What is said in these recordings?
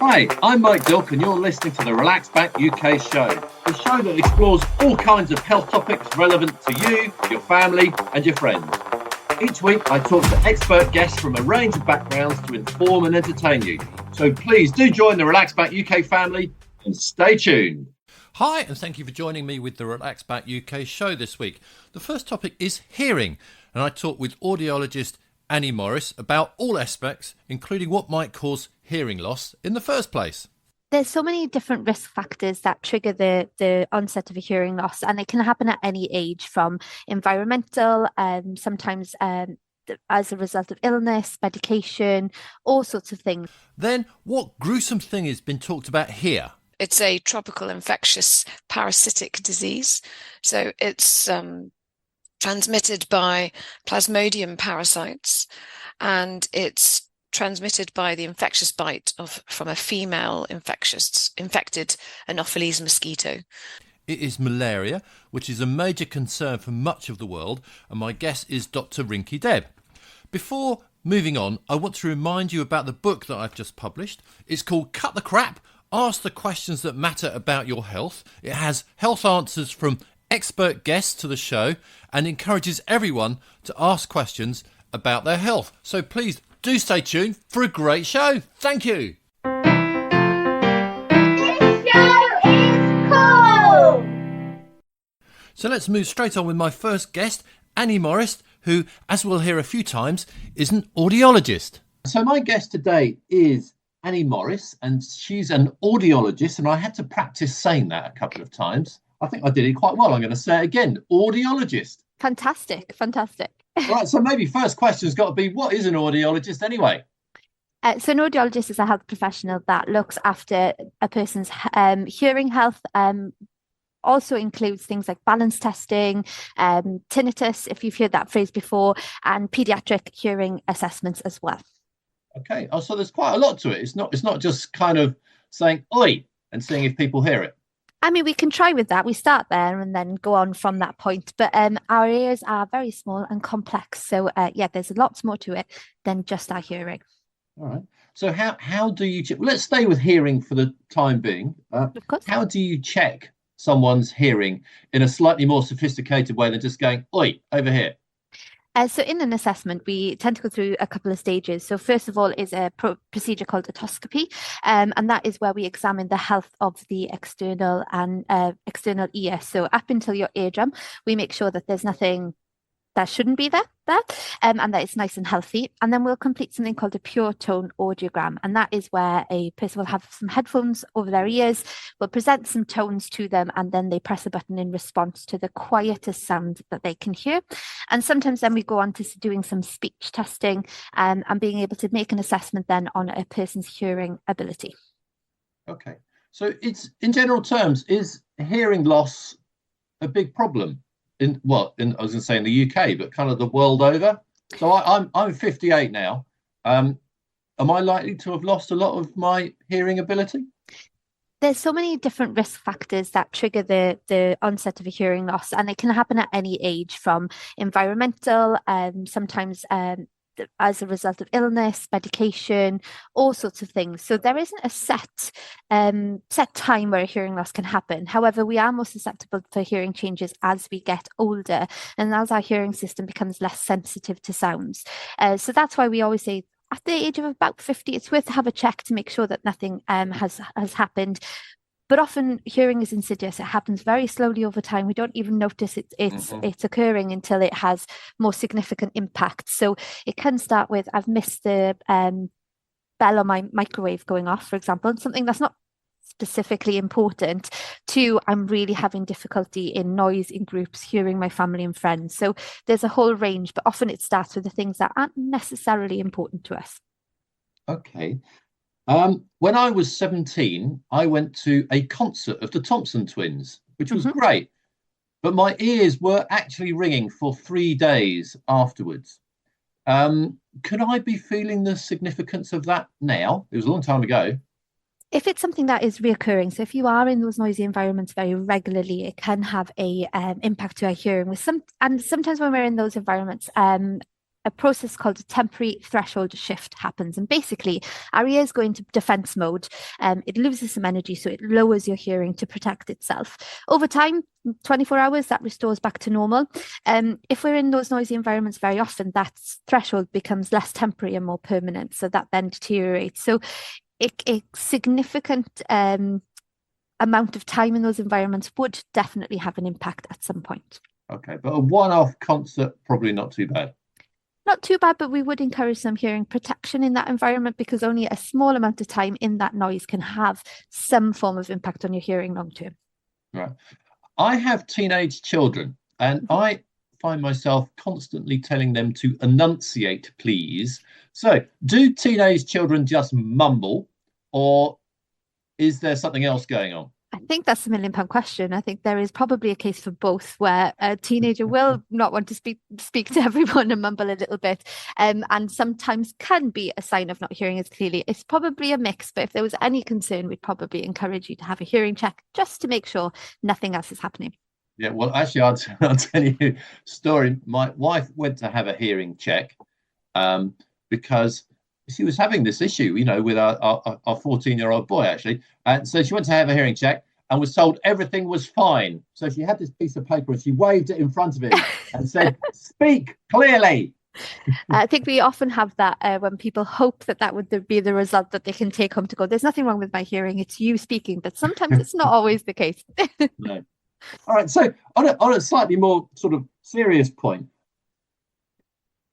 Hi, I'm Mike Dilk and you're listening to the Relax Back UK show, the show that explores all kinds of health topics relevant to you, your family and your friends. Each week I talk to expert guests from a range of backgrounds to inform and entertain you. So please do join the Relax Back UK family and stay tuned. Hi, and thank you for joining me with the Relax Back UK show this week. The first topic is hearing, and I talk with audiologist Annie Morris about all aspects, including what might cause hearing loss in the first place. There's so many different risk factors that trigger the onset of a hearing loss, and it can happen at any age, from environmental, sometimes as a result of illness, medication, all sorts of things. Then, what gruesome thing has been talked about here? It's a tropical infectious parasitic disease. So it's transmitted by Plasmodium parasites, and it's transmitted by the infectious bite from a female infected Anopheles mosquito. It is malaria, which is a major concern for much of the world, and my guest is Dr. Rinky Deb. Before moving on, I want to remind you about the book that I've just published. It's called Cut the Crap, Ask the Questions That Matter About Your Health. It has health answers from expert guests to the show and encourages everyone to ask questions about their health. So please do stay tuned for a great show. Thank you. This show is cool! So let's move straight on with my first guest, Annie Morris, who, as we'll hear a few times, is an audiologist. So my guest today is Annie Morris, and she's an audiologist, and I had to practice saying that a couple of times. I think I did it quite well. I'm going to say it again, audiologist. Fantastic. Right, so maybe first question's got to be, what is an audiologist anyway? So an audiologist is a health professional that looks after a person's hearing health. Also includes things like balance testing, tinnitus, if you've heard that phrase before, and paediatric hearing assessments as well. Okay, so there's quite a lot to it. It's not just kind of saying oi and seeing if people hear it. I mean, we can try with that. We start there and then go on from that point. But our ears are very small and complex. So, there's lots more to it than just our hearing. All right. So how do you check? Let's stay with hearing for the time being. Of course. How do you check someone's hearing in a slightly more sophisticated way than just going, oi, over here? So in an assessment, we tend to go through a couple of stages. So first of all is a procedure called otoscopy, and that is where we examine the health of the external external ear. So up until your eardrum, we make sure that there's nothing that shouldn't be there, and that it's nice and healthy. And then we'll complete something called a pure tone audiogram. And that is where a person will have some headphones over their ears, we'll present some tones to them, and then they press a button in response to the quietest sound that they can hear. And sometimes then we go on to doing some speech testing, and being able to make an assessment then on a person's hearing ability. Okay. So it's, in general terms, is hearing loss a big problem? I was going to say in the UK, but kind of the world over. So I'm 58 now. Am I likely to have lost a lot of my hearing ability? There's so many different risk factors that trigger the onset of a hearing loss, and it can happen at any age, from environmental, sometimes as a result of illness, medication, all sorts of things. So there isn't a set time where a hearing loss can happen. However, we are more susceptible for hearing changes as we get older and as our hearing system becomes less sensitive to sounds. So that's why we always say at the age of about 50, it's worth to have a check to make sure that nothing has happened. But often hearing is insidious. It happens very slowly over time. We don't even notice it's occurring until it has more significant impact. So it can start with, I've missed the bell on my microwave going off, for example, and something that's not specifically important, to I'm really having difficulty in noise in groups, hearing my family and friends. So there's a whole range, but often it starts with the things that aren't necessarily important to us. Okay. When I was 17, I went to a concert of the Thompson twins, which was great. But my ears were actually ringing for 3 days afterwards. Could I be feeling the significance of that now? It was a long time ago. If it's something that is reoccurring, so if you are in those noisy environments very regularly, it can have a impact to our hearing. And sometimes when we're in those environments, a process called a temporary threshold shift happens. And basically, our ears go into defense mode. It loses some energy, so it lowers your hearing to protect itself. Over time, 24 hours, that restores back to normal. If we're in those noisy environments very often, that threshold becomes less temporary and more permanent. So that then deteriorates. So a significant amount of time in those environments would definitely have an impact at some point. Okay, but a one-off concert, probably not too bad. Not too bad, but we would encourage some hearing protection in that environment, because only a small amount of time in that noise can have some form of impact on your hearing long term. Right. I have teenage children, and I find myself constantly telling them to enunciate, please. So, do teenage children just mumble, or is there something else going on? I think that's the £1,000,000 question. I think there is probably a case for both, where a teenager will not want to speak to everyone and mumble a little bit, and sometimes can be a sign of not hearing as clearly. It's probably a mix, but if there was any concern, we'd probably encourage you to have a hearing check just to make sure nothing else is happening. Yeah, well, actually, I'll tell you a story. My wife went to have a hearing check because she was having this issue, with our 14-year-old boy, actually. And so she went to have a hearing check and was told everything was fine. So she had this piece of paper and she waved it in front of him and said, speak clearly. I think we often have that when people hope that would be the result that they can take home to go, there's nothing wrong with my hearing, it's you speaking. But sometimes it's not always the case. No. All right. So on a slightly more sort of serious point,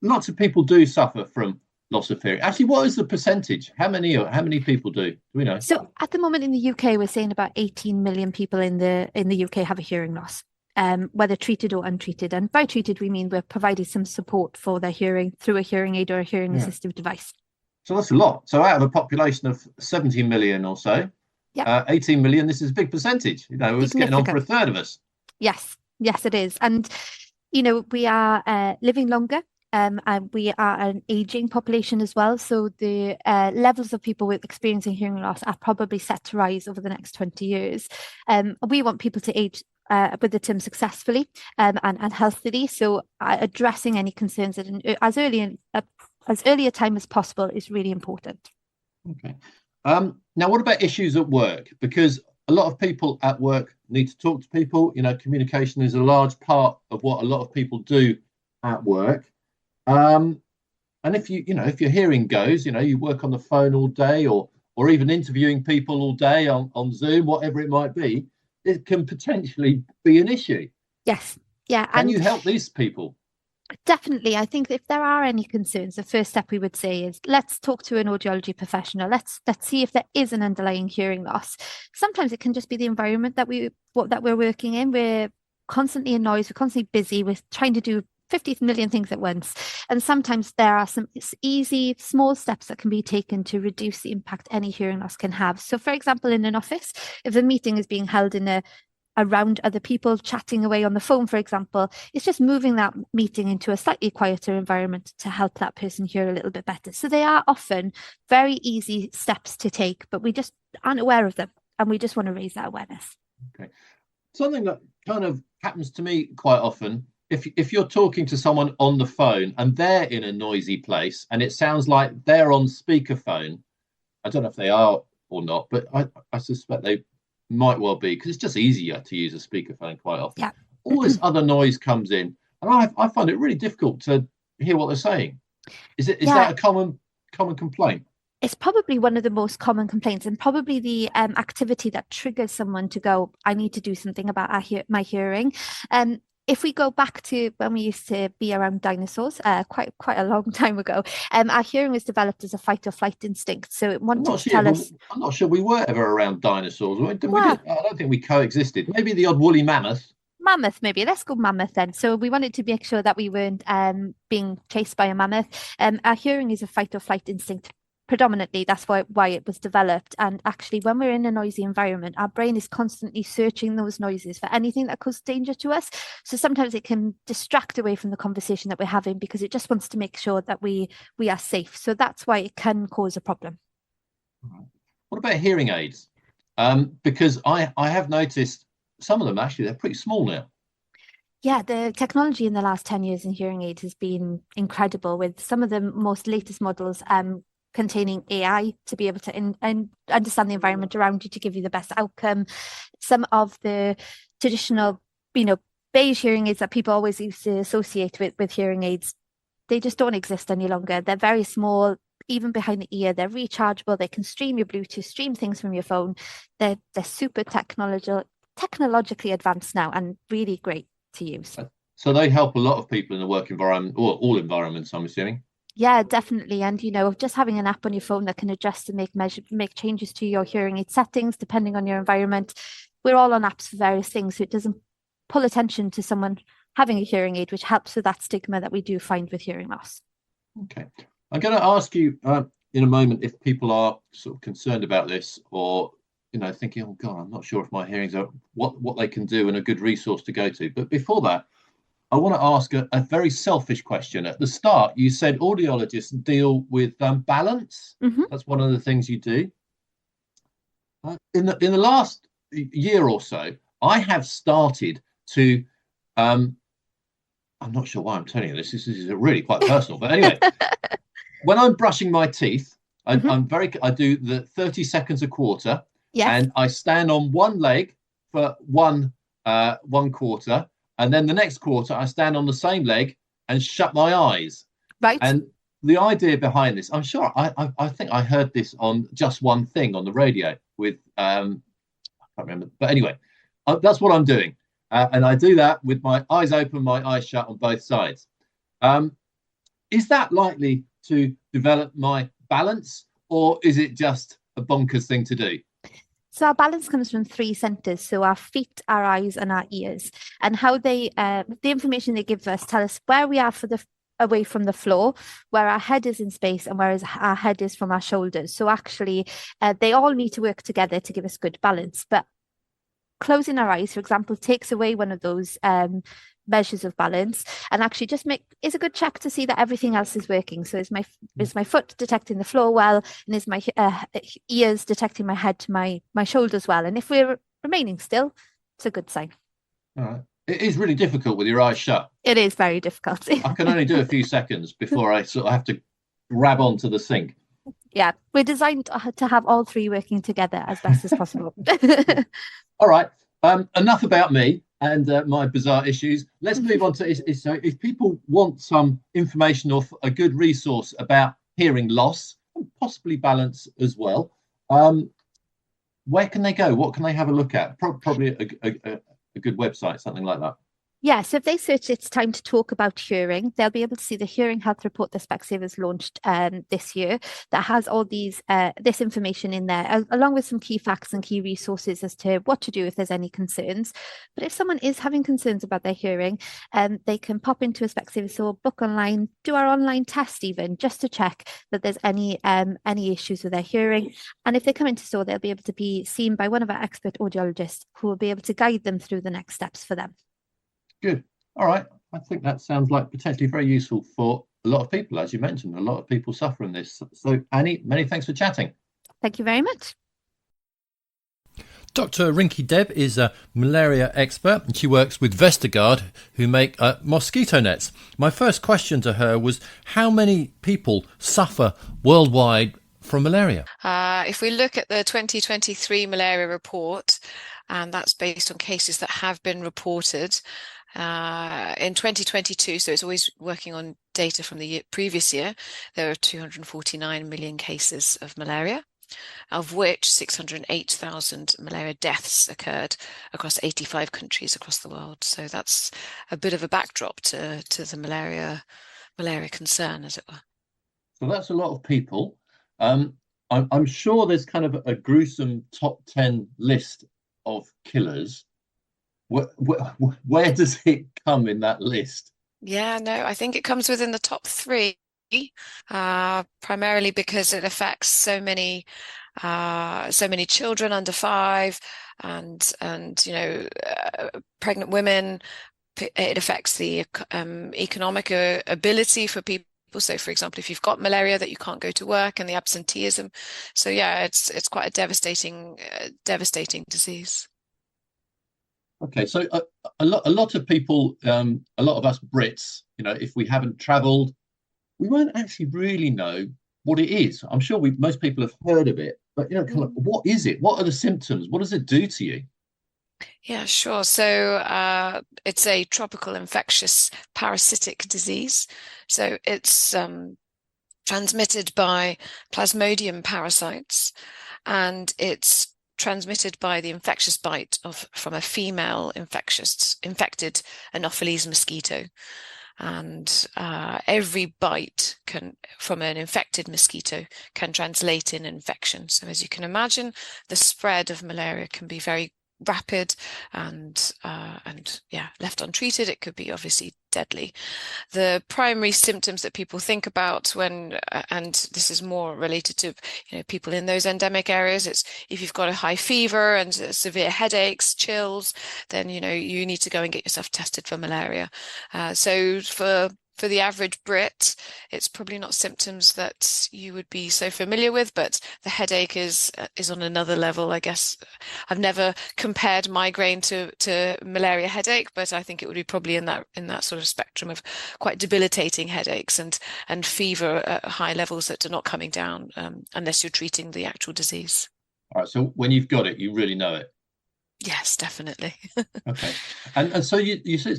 lots of people do suffer from loss of hearing. Actually, what is the percentage? How many people do we know? So at the moment in the UK, we're saying about 18 million people in the UK have a hearing loss, whether treated or untreated. And by treated, we mean we're providing some support for their hearing through a hearing aid or a hearing assistive device. So that's a lot. So out of a population of 70 million or so, 18 million, this is a big percentage. It's getting on for a third of us. Yes, it is. And, we are living longer. And we are an aging population as well. So the levels of people with experiencing hearing loss are probably set to rise over the next 20 years. We want people to age with the term successfully and healthily. So addressing any concerns at as early a time as possible is really important. Okay. Now, what about issues at work? Because a lot of people at work need to talk to people. Communication is a large part of what a lot of people do at work. And if your hearing goes, you work on the phone all day, or even interviewing people all day on Zoom, whatever it might be, it can potentially be an issue. Yes. Yeah. Can you help these people? Definitely. I think if there are any concerns, the first step we would say is let's talk to an audiology professional. Let's see if there is an underlying hearing loss. Sometimes it can just be the environment that we're working in. We're constantly in noise. We're constantly busy. We're trying to do 50 million things at once. And sometimes there are some easy, small steps that can be taken to reduce the impact any hearing loss can have. So, for example, in an office, if the meeting is being held around other people chatting away on the phone, for example, it's just moving that meeting into a slightly quieter environment to help that person hear a little bit better. So they are often very easy steps to take, but we just aren't aware of them. And we just want to raise that awareness. Okay. Something that kind of happens to me quite often, if you're talking to someone on the phone and they're in a noisy place and it sounds like they're on speakerphone, I don't know if they are or not, but I suspect they might well be, because it's just easier to use a speakerphone quite often. Yeah. All this other noise comes in, and I find it really difficult to hear what they're saying. Is that a common complaint? It's probably one of the most common complaints, and probably the activity that triggers someone to go, I need to do something about my hearing. If we go back to when we used to be around dinosaurs, quite a long time ago, our hearing was developed as a fight or flight instinct. So it wanted to tell us. I'm not sure we were ever around dinosaurs. I don't think we coexisted. Maybe the odd woolly mammoth. Mammoth, maybe. Let's go mammoth then. So we wanted to make sure that we weren't being chased by a mammoth. Our hearing is a fight or flight instinct. Predominantly, that's why it was developed. And actually, when we're in a noisy environment, our brain is constantly searching those noises for anything that causes danger to us. So sometimes it can distract away from the conversation that we're having because it just wants to make sure that we are safe. So that's why it can cause a problem. What about hearing aids? Because I have noticed some of them, actually, they're pretty small now. Yeah, the technology in the last 10 years in hearing aids has been incredible, with some of the most latest models containing AI to be able to understand the environment around you to give you the best outcome. Some of the traditional, beige hearing aids that people always used to associate with hearing aids, they just don't exist any longer. They're very small, even behind the ear. They're rechargeable. They can stream your Bluetooth, stream things from your phone. They're super technologically advanced now, and really great to use. So they help a lot of people in the work environment, or all environments, I'm assuming. Yeah, definitely. And just having an app on your phone that can adjust and make changes to your hearing aid settings depending on your environment. We're all on apps for various things, so it doesn't pull attention to someone having a hearing aid, which helps with that stigma that we do find with hearing loss. Okay. I'm going to ask you in a moment if people are sort of concerned about this, or thinking, oh God, I'm not sure if my hearings are what they can do and a good resource to go to. But before that, I want to ask a very selfish question. At the start, you said audiologists deal with balance. Mm-hmm. That's one of the things you do. In the last year or so, I have started to. I'm not sure why I'm telling you this. This is really quite personal, but anyway, when I'm brushing my teeth, I do the 30 seconds a quarter. Yes. And I stand on one leg for one quarter, and then the next quarter I stand on the same leg and shut my eyes. Right. And the idea behind this, I'm sure I think I heard this on Just One Thing on the radio with I can't remember, but anyway, that's what I'm doing, and I do that with my eyes open, my eyes shut on both sides. Is that likely to develop my balance, or is it just a bonkers thing to do? So our balance comes from three centers. So our feet, our eyes, and our ears. And how the information they give us tell us where we are away from the floor, where our head is in space, and where our head is from our shoulders. So actually, they all need to work together to give us good balance. But closing our eyes, for example, takes away one of those measures of balance, and actually is a good check to see that everything else is working. So is my foot detecting the floor well, and is my ears detecting my head to my shoulders well? And if we're remaining still, it's a good sign. All right. It is really difficult with your eyes shut. It is very difficult. I can only do a few seconds before I sort of have to grab onto the sink. Yeah, we're designed to have all three working together as best as possible. All right. Enough about me and my bizarre issues. Let's move on to so if people want some information or a good resource about hearing loss and possibly balance as well, where can they go? What can they have a look at? Probably a good website, something like that. Yeah, so if they search "It's Time to Talk About Hearing," they'll be able to see the Hearing Health Report that Specsavers launched this year that has all this information in there, along with some key facts and key resources as to what to do if there's any concerns. But if someone is having concerns about their hearing, they can pop into a Specsavers store, book online, do our online test even, just to check that there's any issues with their hearing. And if they come into store, they'll be able to be seen by one of our expert audiologists who will be able to guide them through the next steps for them. Good. All right. I think that sounds like potentially very useful for a lot of people, as you mentioned. A lot of people suffer from this. So, Annie, many thanks for chatting. Thank you very much. Dr. Rinky Deb is a malaria expert, and she works with Vestergaard, who make mosquito nets. My first question to her was, how many people suffer worldwide from malaria? If we look at the 2023 malaria report, and that's based on cases that have been reported, in 2022, so it's always working on data from the previous year, there are 249 million cases of malaria, of which 608,000 malaria deaths occurred across 85 countries across the world. So that's a bit of a backdrop to the malaria concern, as it were. So that's a lot of people. I'm sure there's kind of a gruesome top 10 list of killers. Where does it come in that list? Yeah, no, I think it comes within the top three, primarily because it affects so many children under 5, and pregnant women. It affects the economic ability for people. So, for example, if you've got malaria, that you can't go to work, and the absenteeism. So, yeah, it's quite a devastating disease. Okay, so a lot of people, a lot of us Brits, if we haven't travelled, we won't actually really know what it is. I'm sure most people have heard of it, but kind of Mm. what is it? What are the symptoms? What does it do to you? Yeah, sure. So it's a tropical infectious parasitic disease. So it's transmitted by Plasmodium parasites, and it's transmitted by the infectious bite from a female infected Anopheles mosquito. And every bite from an infected mosquito can translate in infection. So as you can imagine, the spread of malaria can be very rapid and yeah, left untreated, it could be obviously deadly. The primary symptoms that people think about and this is more related to people in those endemic areas, it's if you've got a high fever and severe headaches, chills, then you need to go and get yourself tested for malaria. So for the average Brit, it's probably not symptoms that you would be so familiar with, but the headache is on another level, I guess. I've never compared migraine to malaria headache, but I think it would be probably in that sort of spectrum of quite debilitating headaches and fever at high levels that are not coming down unless you're treating the actual disease. All right, so when you've got it, you really know it. Yes, definitely. Okay, and so you say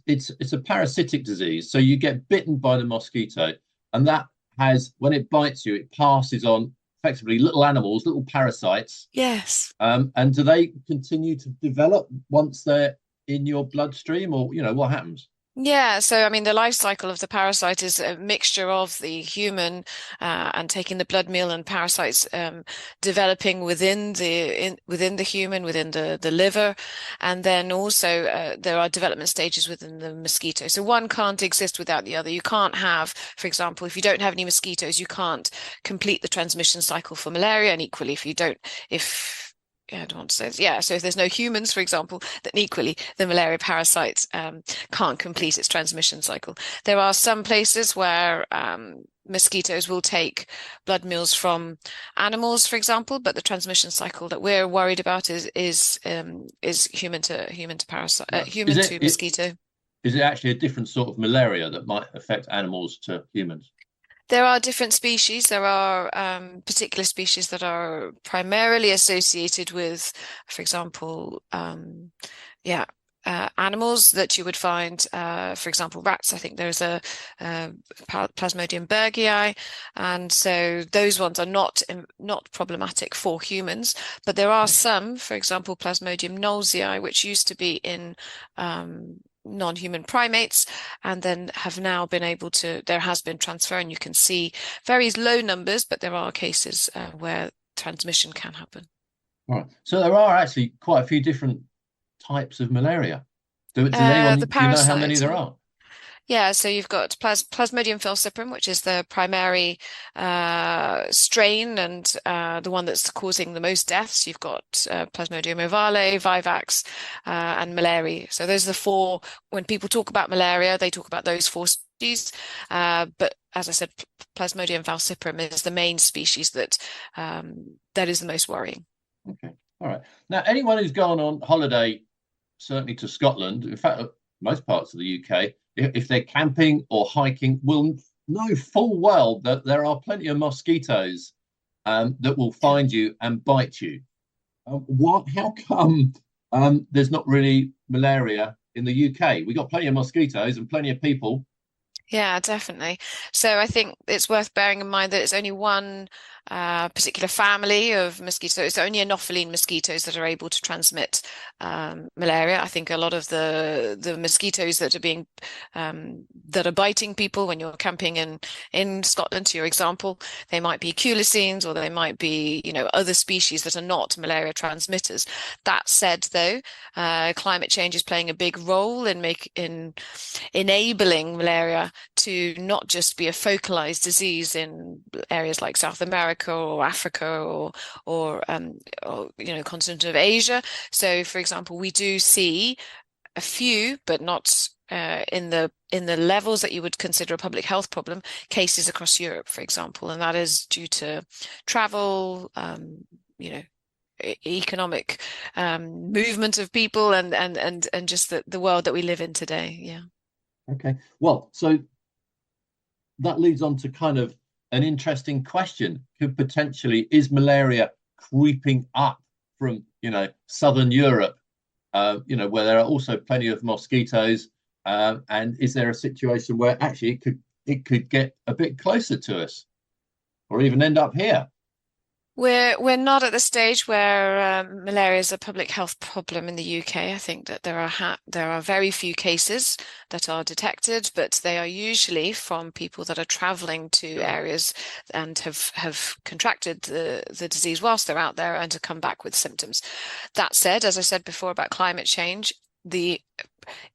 it's a parasitic disease. So you get bitten by the mosquito, and that has when it bites you, it passes on effectively little animals, little parasites. Yes. And do they continue to develop once they're in your bloodstream, or what happens? Yeah, so I mean, the life cycle of the parasite is a mixture of the human and taking the blood meal and parasites developing within the human, within the liver, and then also there are development stages within the mosquito. So one can't exist without the other. You can't have, for example, if you don't have any mosquitoes, you can't complete the transmission cycle for malaria, and equally, if yeah, I don't want to say this. Yeah, so if there's no humans, for example, then equally the malaria parasite can't complete its transmission cycle. There are some places where mosquitoes will take blood meals from animals, for example, but the transmission cycle that we're worried about is human to parasite, Right. human to mosquito. Is it actually a different sort of malaria that might affect animals to humans? There are different species. There are particular species that are primarily associated with, for example, animals that you would find, for example, rats. I think there's a Plasmodium berghei, and so those ones are not problematic for humans. But there are some, for example, Plasmodium knowlesii, which used to be in non-human primates and then have now been able to, there has been transfer, and you can see very low numbers, but there are cases where transmission can happen. Right. So there are actually quite a few different types of malaria. Does anyone, The do you know how many parasite. there are? Yeah, so you've got Plasmodium falciparum, which is the primary strain and the one that's causing the most deaths. You've got Plasmodium ovale, vivax, and malaria. So those are the four. When people talk about malaria, they talk about those four species. But as I said, Plasmodium falciparum is the main species that is the most worrying. Okay. All right. Now, anyone who's gone on holiday, certainly to Scotland, in fact, most parts of the UK, if they're camping or hiking, will know full well that there are plenty of mosquitoes that will find you and bite you. How come there's not really malaria in the UK? We've got plenty of mosquitoes and plenty of people. Yeah, definitely. So I think it's worth bearing in mind that it's only one particular family of mosquitoes. It's only Anopheline mosquitoes that are able to transmit malaria. I think a lot of the mosquitoes that are being that are biting people when you're camping in Scotland, to your example, they might be culisines or they might be other species that are not malaria transmitters. That said, though, climate change is playing a big role in enabling malaria to not just be a focalized disease in areas like South America or Africa or continent of Asia. So, for example, we do see a few, but not in the levels that you would consider a public health problem, cases across Europe, for example, and that is due to travel, economic movement of people and just the world that we live in today. Yeah. Okay. Well, so that leads on to kind of an interesting question. Is malaria creeping up from, southern Europe, where there are also plenty of mosquitoes? And is there a situation where actually it could get a bit closer to us, or even end up here? We're not at the stage where malaria is a public health problem in the UK. I think that there are very few cases that are detected, but they are usually from people that are traveling to areas and have contracted the disease whilst they're out there and to come back with symptoms. That said, as I said before about climate change,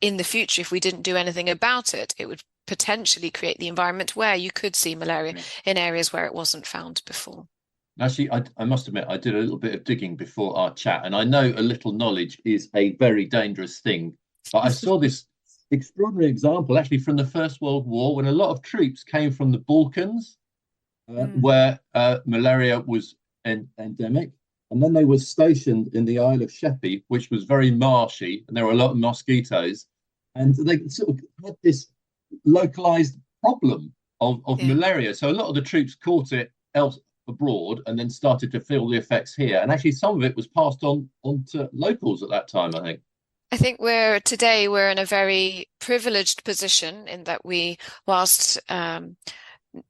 in the future, if we didn't do anything about it, it would potentially create the environment where you could see malaria in areas where it wasn't found before. Actually, I must admit, I did a little bit of digging before our chat, and I know a little knowledge is a very dangerous thing. But I saw this extraordinary example actually from the First World War, when a lot of troops came from the Balkans, where malaria was endemic. And then they were stationed in the Isle of Sheppey, which was very marshy, and there were a lot of mosquitoes. And they sort of had this localized problem of malaria. So a lot of the troops caught it abroad and then started to feel the effects here. And actually some of it was passed on to locals at that time, I think. I think today we're in a very privileged position in that whilst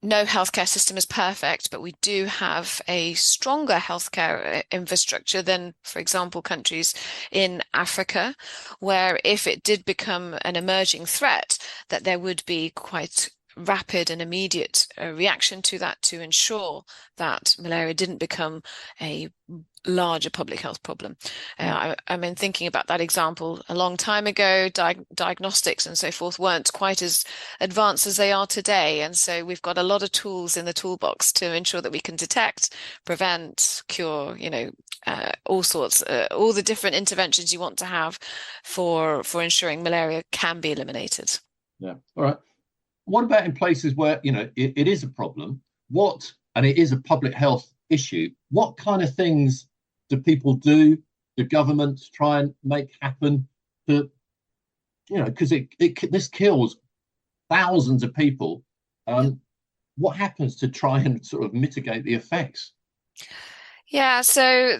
no healthcare system is perfect, but we do have a stronger healthcare infrastructure than, for example, countries in Africa, where if it did become an emerging threat, that there would be quite rapid and immediate reaction to that to ensure that malaria didn't become a larger public health problem. I mean, thinking about that example a long time ago, diagnostics and so forth weren't quite as advanced as they are today. And so we've got a lot of tools in the toolbox to ensure that we can detect, prevent, cure, all sorts, all the different interventions you want to have for ensuring malaria can be eliminated. Yeah. All right. What about in places where, it is a problem, and it is a public health issue, what kind of things do people do, do governments try and make happen to, because this kills thousands of people. What happens to try and sort of mitigate the effects? Yeah, so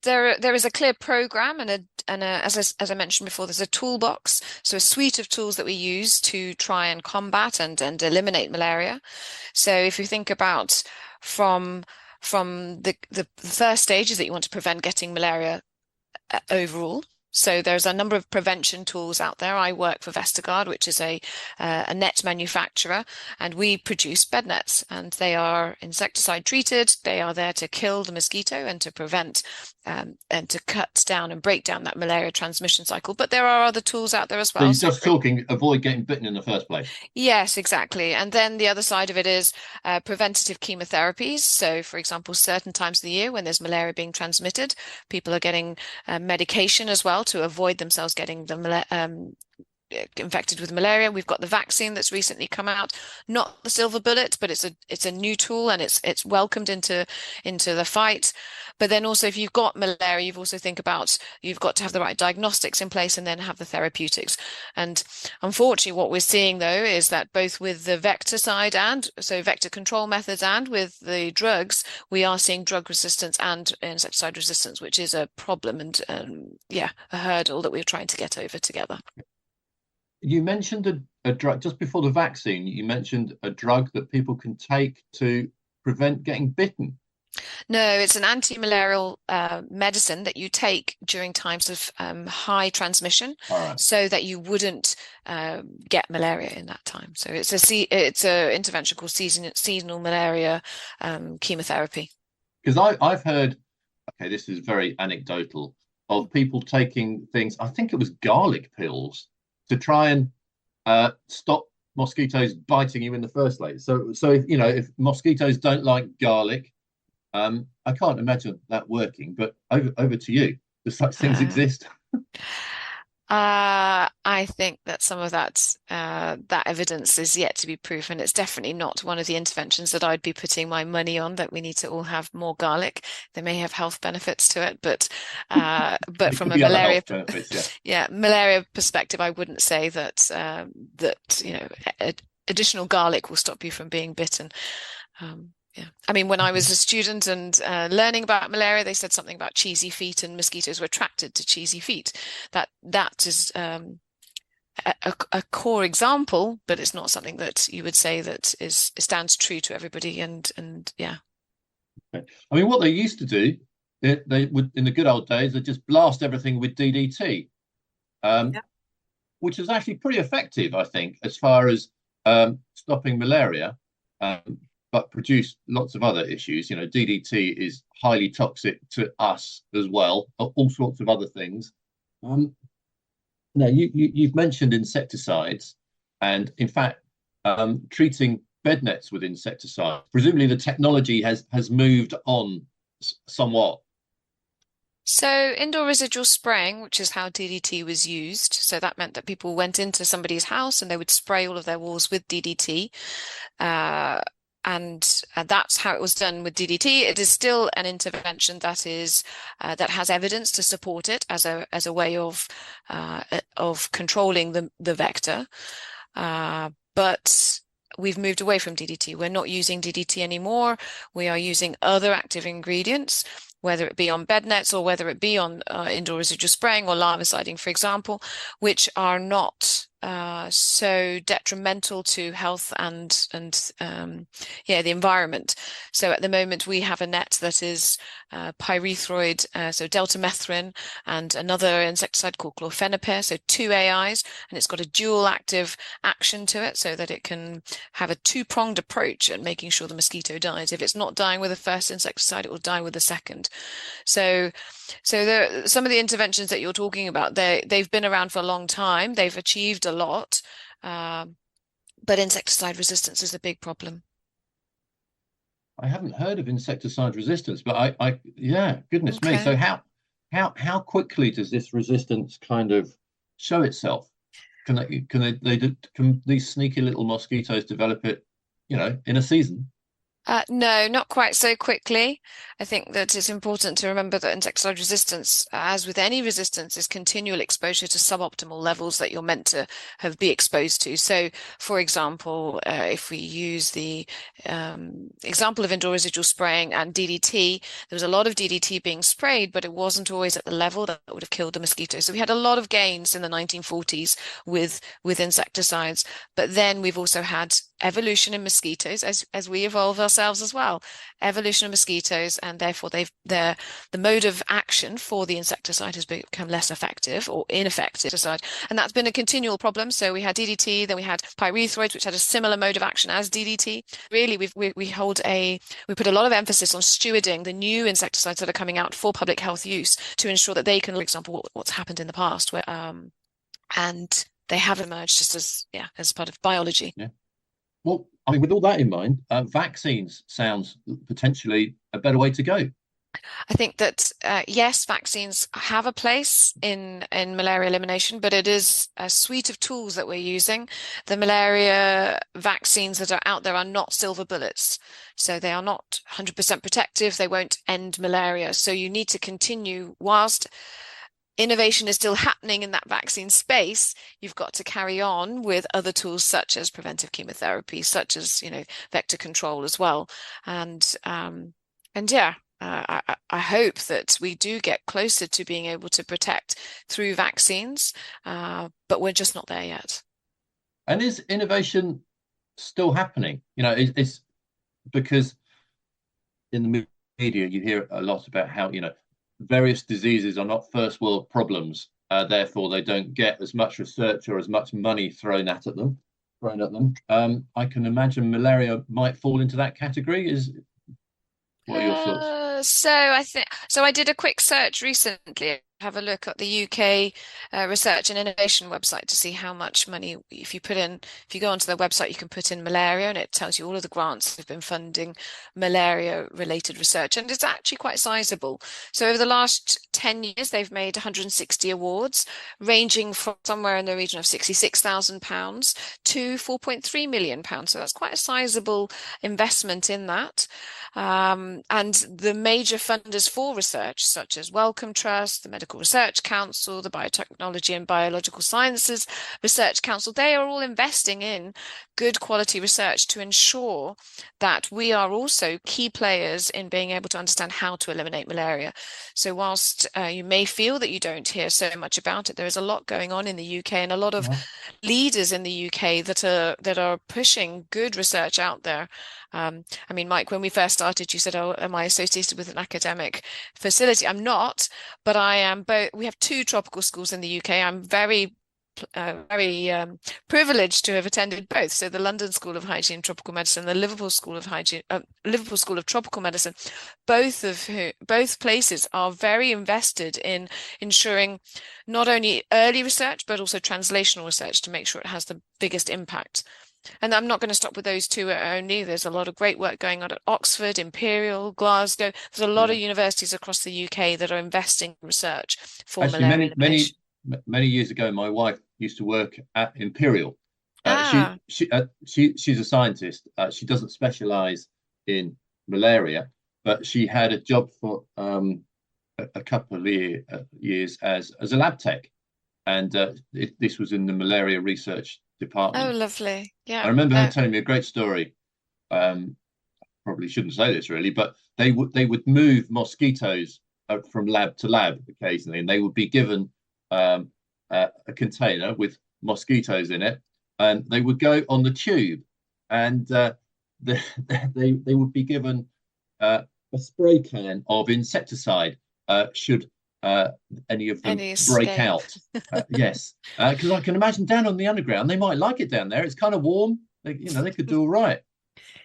there is a clear program and as I mentioned before, there's a toolbox, so a suite of tools that we use to try and combat and eliminate malaria. So if you think about from the first stages that you want to prevent getting malaria overall. So there's a number of prevention tools out there. I work for Vestergaard, which is a net manufacturer, and we produce bed nets, and they are insecticide treated. They are there to kill the mosquito and to prevent and to cut down and break down that malaria transmission cycle. But there are other tools out there as well. So you're just talking avoid getting bitten in the first place. Yes, exactly. And then the other side of it is preventative chemotherapies. So, for example, certain times of the year when there's malaria being transmitted, people are getting medication as well to avoid themselves getting the infected with malaria. We've got the vaccine that's recently come out, not the silver bullet, but it's a new tool and it's welcomed into the fight. But then also if you've got malaria, you've got to have the right diagnostics in place and then have the therapeutics. And unfortunately, what we're seeing though is that both with the vector side and so vector control methods and with the drugs, we are seeing drug resistance and insecticide resistance, which is a problem and a hurdle that we're trying to get over together. You mentioned a drug just before the vaccine. You mentioned a drug that people can take to prevent getting bitten. No, it's an anti-malarial medicine that you take during times of high transmission, so that you wouldn't get malaria in that time. So it's a intervention called seasonal malaria chemotherapy. Because I've heard, okay, this is very anecdotal, of people taking things. I think it was garlic pills to try and stop mosquitoes biting you in the first place. So if mosquitoes don't like garlic, I can't imagine that working. But over to you. Do such things exist? I think that some of that evidence is yet to be proven. It's definitely not one of the interventions that I'd be putting my money on, that we need to all have more garlic. They may have health benefits to it, but There from could a be other malaria health benefits, yeah. yeah, malaria perspective, I wouldn't say that additional garlic will stop you from being bitten. Yeah. I mean, when I was a student and learning about malaria, they said something about cheesy feet, and mosquitoes were attracted to cheesy feet. That is a core example, but it's not something that you would say that stands true to everybody. And yeah. Okay. I mean, what they used to do, they would, in the good old days, they just blast everything with DDT, um, Yeah. which is actually pretty effective, I think, as far as stopping malaria, but produce lots of other issues. You know, DDT is highly toxic to us as well, all sorts of other things. Um, Now, you've mentioned insecticides, and in fact, treating bed nets with insecticides. Presumably, the technology has moved on somewhat. So indoor residual spraying, which is how DDT was used. So that meant that people went into somebody's house and they would spray all of their walls with DDT. Uh, and that's how it was done with DDT. It is still an intervention that has evidence to support it as a way of controlling the vector. But we've moved away from DDT. We're not using DDT anymore. We are using other active ingredients, whether it be on bed nets or whether it be on indoor residual spraying or larviciding, for example, which are not so detrimental to health and the environment. So at the moment we have a net that is pyrethroid, so deltamethrin, and another insecticide called chlorphenapir, so two AIs, and it's got a dual active action to it so that it can have a two-pronged approach at making sure the mosquito dies. If it's not dying with the first insecticide, it will die with the second. So some of the interventions that you're talking about, they've been around for a long time. They've achieved a lot, but insecticide resistance is a big problem. I haven't heard of insecticide resistance, but yeah, goodness me. Okay. So how quickly does this resistance kind of show itself? Can these sneaky little mosquitoes develop it, in a season? No, not quite so quickly. I think that it's important to remember that insecticide resistance, as with any resistance, is continual exposure to suboptimal levels that you're meant to be exposed to. So, for example, if we use the example of indoor residual spraying and DDT, there was a lot of DDT being sprayed, but it wasn't always at the level that would have killed the mosquito. So we had a lot of gains in the 1940s with insecticides, but then we've also had evolution in mosquitoes as we evolve ourselves as well. Evolution of mosquitoes, and therefore the mode of action for the insecticide has become less effective or ineffective, and that's been a continual problem. So we had DDT, then we had pyrethroids, which had a similar mode of action as DDT. Really, we put a lot of emphasis on stewarding the new insecticides that are coming out for public health use to ensure that they can, for example, what's happened in the past, where and they have emerged just as part of biology. Yeah. Well, I mean, with all that in mind, vaccines sounds potentially a better way to go. I think that yes, vaccines have a place in malaria elimination, but it is a suite of tools that we're using. The malaria vaccines that are out there are not silver bullets, so they are not 100% protective. They won't end malaria. So you need to continue whilst innovation is still happening in that vaccine space. You've got to carry on with other tools such as preventive chemotherapy, such as vector control as well, and yeah. I hope that we do get closer to being able to protect through vaccines, but we're just not there yet. And is innovation still happening? It's because in the media you hear a lot about how various diseases are not first world problems, therefore they don't get as much research or as much money thrown at them. I can imagine malaria might fall into that category. What are your thoughts? So I did a quick search recently have a look at the UK Research and Innovation website to see how much money, if you go onto their website, you can put in malaria and it tells you all of the grants that have been funding malaria related research. And it's actually quite sizable. So over the last 10 years, they've made 160 awards, ranging from somewhere in the region of £66,000 to £4.3 million. So that's quite a sizable investment in that. And the major funders for research, such as Wellcome Trust, the Medical Research Council, the Biotechnology and Biological Sciences Research Council, they are all investing in good quality research to ensure that we are also key players in being able to understand how to eliminate malaria. So whilst you may feel that you don't hear so much about it, there is a lot going on in the UK and a lot of leaders in the UK that are pushing good research out there. I mean, Mike, when we first started, you said, "Oh, am I associated with an academic facility?" I'm not, but I am both. We have 2 tropical schools in the UK. I'm very privileged to have attended both. So the London School of Hygiene and Tropical Medicine, the Liverpool School of Liverpool School of Tropical Medicine, both places are very invested in ensuring not only early research but also translational research to make sure it has the biggest impact. And I'm not going to stop with those 2 only. There's a lot of great work going on at Oxford, Imperial, Glasgow. There's a lot of universities across the UK that are investing in research for malaria elimination. Many years ago, my wife used to work at Imperial. Ah. She's a scientist. She doesn't specialize in malaria, but she had a job for a couple of years as a lab tech, and this was in the malaria research department. Oh, lovely. Yeah. I remember her telling me a great story. Probably shouldn't say this really, but they would move mosquitoes from lab to lab occasionally, and they would be given a container with mosquitoes in it, and they would go on the tube, and they would be given a spray can of insecticide should any of them break out. Yes, because I can imagine down on the underground, they might like it down there. It's kind of warm. They could do all right.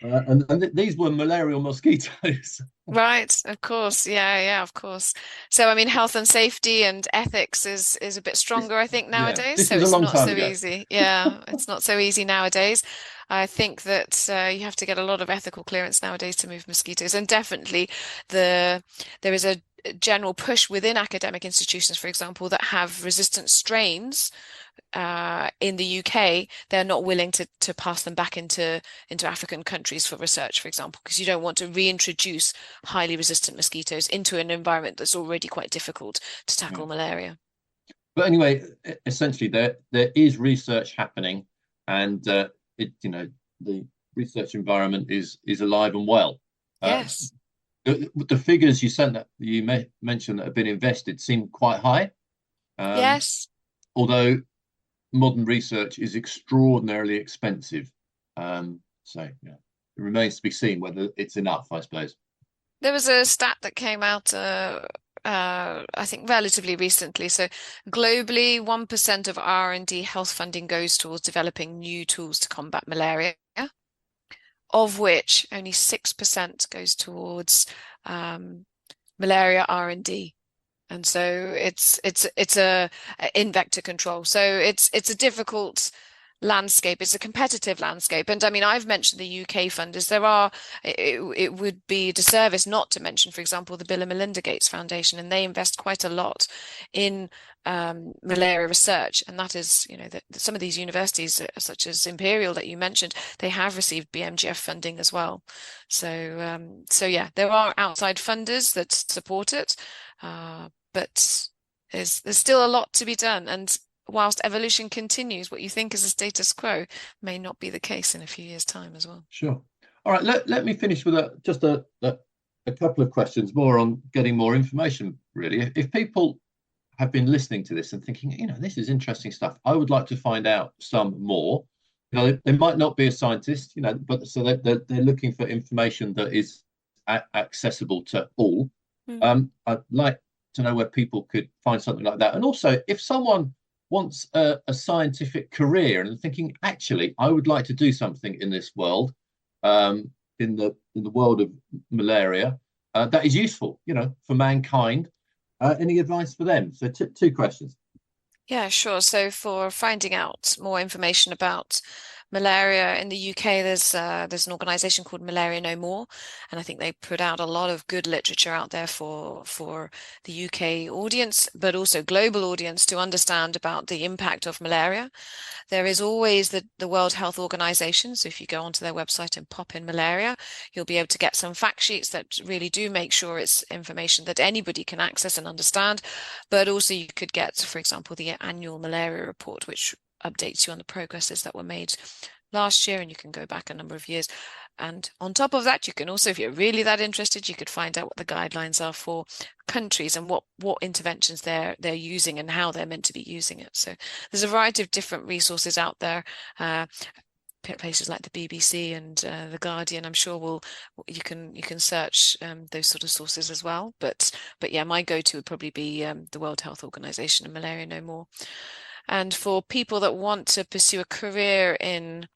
And these were malarial mosquitoes. Right, of course. Yeah, of course. So, I mean, health and safety and ethics is a bit stronger, I think, nowadays. This so was it's a long not time so ago. easy. Yeah, it's not so easy nowadays. I think that you have to get a lot of ethical clearance nowadays to move mosquitoes. And definitely there is a general push within academic institutions, for example, that have resistant strains in the UK. They're not willing to pass them back into African countries for research, for example, because you don't want to reintroduce highly resistant mosquitoes into an environment that's already quite difficult to tackle malaria. But anyway, essentially, there is research happening, and the research environment is alive and well. Yes. The figures you mentioned that have been invested seem quite high. Yes. Although modern research is extraordinarily expensive. So yeah, it remains to be seen whether it's enough, I suppose. There was a stat that came out, I think relatively recently. So globally, 1% of R&D health funding goes towards developing new tools to combat malaria, of which only 6% goes towards malaria R&D. And so it's a in vector control. So it's a difficult landscape. It's a competitive landscape. And I mean, I've mentioned the UK funders. It would be a disservice not to mention, for example, the Bill and Melinda Gates Foundation, and they invest quite a lot in malaria research. And that is, some of these universities, such as Imperial that you mentioned, they have received BMGF funding as well. So yeah, there are outside funders that support it, but there's still a lot to be done. And whilst evolution continues, what you think is a status quo may not be the case in a few years' time as well. Sure. All right. Let me finish with just a couple of questions more on getting more information. Really, if people have been listening to this and thinking, this is interesting stuff, I would like to find out some more. They might not be a scientist, but so they're looking for information that is accessible to all. I'd like to know where people could find something like that, and also if someone wants a scientific career and thinking, actually, I would like to do something in this world, in the world of malaria, that is useful, for mankind. Any advice for them? So two questions. Yeah, sure. So for finding out more information about malaria in the UK, there's an organisation called Malaria No More, and I think they put out a lot of good literature out there for the UK audience, but also global audience to understand about the impact of malaria. There is always the World Health Organization. So if you go onto their website and pop in malaria, you'll be able to get some fact sheets that really do make sure it's information that anybody can access and understand. But also you could get, for example, the annual malaria report, which updates you on the progresses that were made last year, and you can go back a number of years. And on top of that, you can also, if you're really that interested, you could find out what the guidelines are for countries and what interventions they're using and how they're meant to be using it. So there's a variety of different resources out there. Places like the BBC and the Guardian, I'm sure you can search those sort of sources as well. But yeah, my go-to would probably be the World Health Organization and Malaria No More. And for people that want to pursue a career in,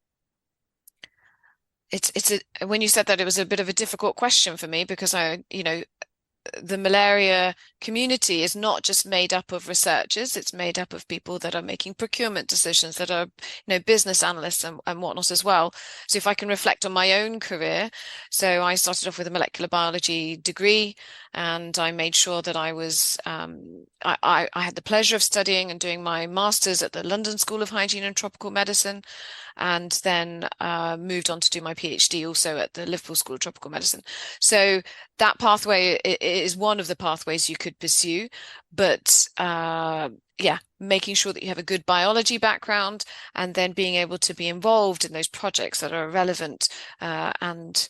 when you said that, it was a bit of a difficult question for me, because the malaria community is not just made up of researchers, it's made up of people that are making procurement decisions, that are, business analysts and whatnot as well. So if I can reflect on my own career, so I started off with a molecular biology degree, and I made sure that I was, I had the pleasure of studying and doing my master's at the London School of Hygiene and Tropical Medicine, and then moved on to do my PhD also at the Liverpool School of Tropical Medicine. So that pathway is one of the pathways you could pursue, but making sure that you have a good biology background, and then being able to be involved in those projects that are relevant and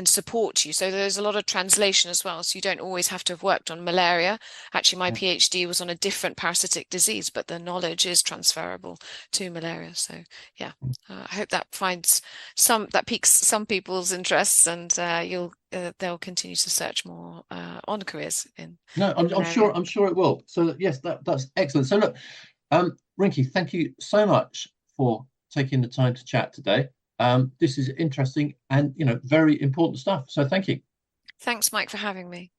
support you. So there's a lot of translation as well. So you don't always have to have worked on malaria. Actually, my PhD was on a different parasitic disease, but the knowledge is transferable to malaria. So yeah, I hope that piques some people's interests, and they'll continue to search more on careers in. No, I'm sure it will. So yes, that's excellent. So look, Rinky, thank you so much for taking the time to chat today. This is interesting and, very important stuff. So thank you. Thanks, Mike, for having me.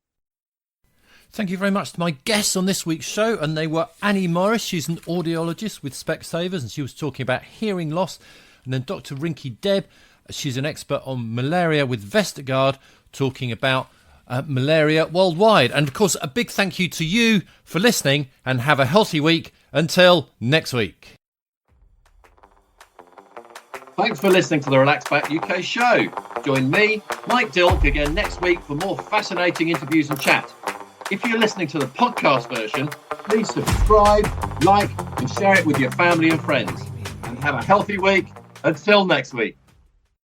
Thank you very much to my guests on this week's show. And they were Annie Morris. She's an audiologist with Specsavers, and she was talking about hearing loss. And then Dr. Rinky Deb. She's an expert on malaria with Vestergaard, talking about malaria worldwide. And of course, a big thank you to you for listening, and have a healthy week. Until next week. Thanks for listening to the Relax Back UK show. Join me, Mike Dilk, again next week for more fascinating interviews and chat. If you're listening to the podcast version, please subscribe, like, and share it with your family and friends. And have a healthy week. Until next week.